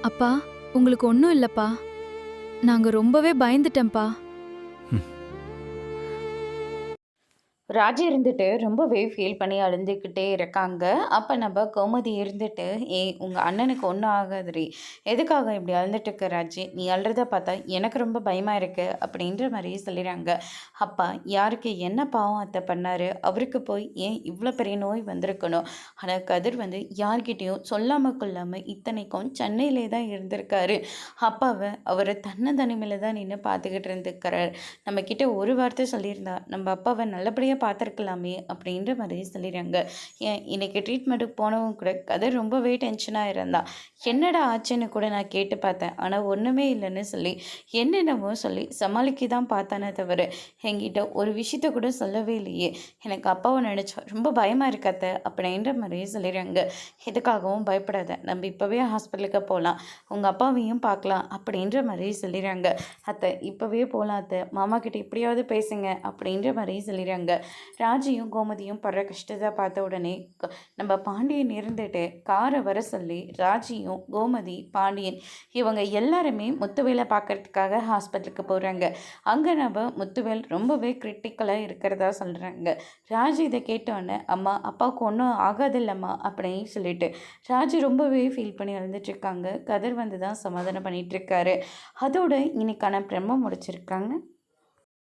அப்பா, உங்களுக்கு ஒன்றும் இல்லப்பா. நாங்க ரொம்பவே பயந்துட்டேன்ப்பா. ராஜி இருந்துட்டு ரொம்பவே ஃபீல் பண்ணி அழுந்துக்கிட்டே இருக்காங்க. அப்ப நம்ம கோமதி இருந்துட்டு, "ஏய் உங்க அண்ணனுக்கு ஒண்ணும் ஆகாதுடி. எதுக்காக இப்படி அழுதுட்டு இருக்க ராஜி? நீ அழுறத பார்த்தா எனக்கு ரொம்ப பயமா இருக்கு." அப்படின்ற மாரி சொல்லிறாங்க. "அப்பா யாருக்கு என்ன பாவம் அத்தை பண்ணாரு? அவருக்கு போய் ஏன் இவ்ளோ பெரிய நோய் வந்திருக்கணும்?" ஆனா கதிர் வந்து யார்கிட்டயும் சொல்லாம கொள்ளாம இத்தனைக்கும் சென்னையிலே தான் இருந்திருக்காரு. அப்பாவ அவரு தன்னந்தனிமையில தான் நின்னு பார்த்துக்கிட்டு இருந்துருக்காரு. நம்மக்கிட்ட ஒரு வார்த்தை சொல்லியிருந்தா, நம்ம அப்பாவ நல்லபடியா பார்த்துருக்கலாமே அப்படின்ற மாதிரி சொல்லிடுறாங்க. ஏன் இன்னைக்கு ட்ரீட்மெண்ட்டுக்கு போனவங்க கூட கதை ரொம்பவே டென்ஷனாக இருந்தா. என்னடா ஆச்சுன்னு கூட நான் கேட்டு பார்த்தேன். ஆனால் ஒன்றுமே இல்லைன்னு சொல்லி என்னென்னமோ சொல்லி சமாளிக்க தான் பார்த்தானே தவிர என்கிட்ட ஒரு விஷயத்த கூட சொல்லவே இல்லையே. எனக்கு அப்பாவை நினச்சா ரொம்ப பயமாக இருக்காத்த அப்படின்ற மாதிரி சொல்லிடுறாங்க. எதுக்காகவும் பயப்படாத, நம்ம இப்போவே ஹாஸ்பிட்டலுக்கு போகலாம், உங்கள் அப்பாவையும் பார்க்கலாம் அப்படின்ற மாதிரி சொல்லிடுறாங்க. அத்தை இப்போவே போகலாம் அத்தை, மாமா கிட்ட இப்படியாவது பேசுங்க அப்படின்ற மாதிரி சொல்லிடுறாங்க. ராஜியும் கோமதியும் படுற கஷ்டத்தை பார்த்த உடனே நம்ம பாண்டியன் இருந்துட்டு காரை வர சொல்லி ராஜியும் கோமதி பாண்டியன் இவங்க எல்லாருமே முத்துவேலை பார்க்கறதுக்காக ஹாஸ்பிட்டலுக்கு போகிறாங்க. அங்கே நம்ம முத்துவேல் ரொம்பவே கிரிட்டிக்கலாக இருக்கிறதா சொல்கிறாங்க. ராஜி இதை கேட்டோன்னே அம்மா அப்பாவுக்கு ஒன்றும் ஆகாதில்லம்மா அப்படின்னு சொல்லிட்டு ராஜி ரொம்பவே ஃபீல் பண்ணி இருந்துட்டுருக்காங்க. கதிர் வந்து தான் சமாதானம் பண்ணிகிட்ருக்காரு. அதோட இன்னைக்கான பிரம்ம முடிச்சிருக்காங்க.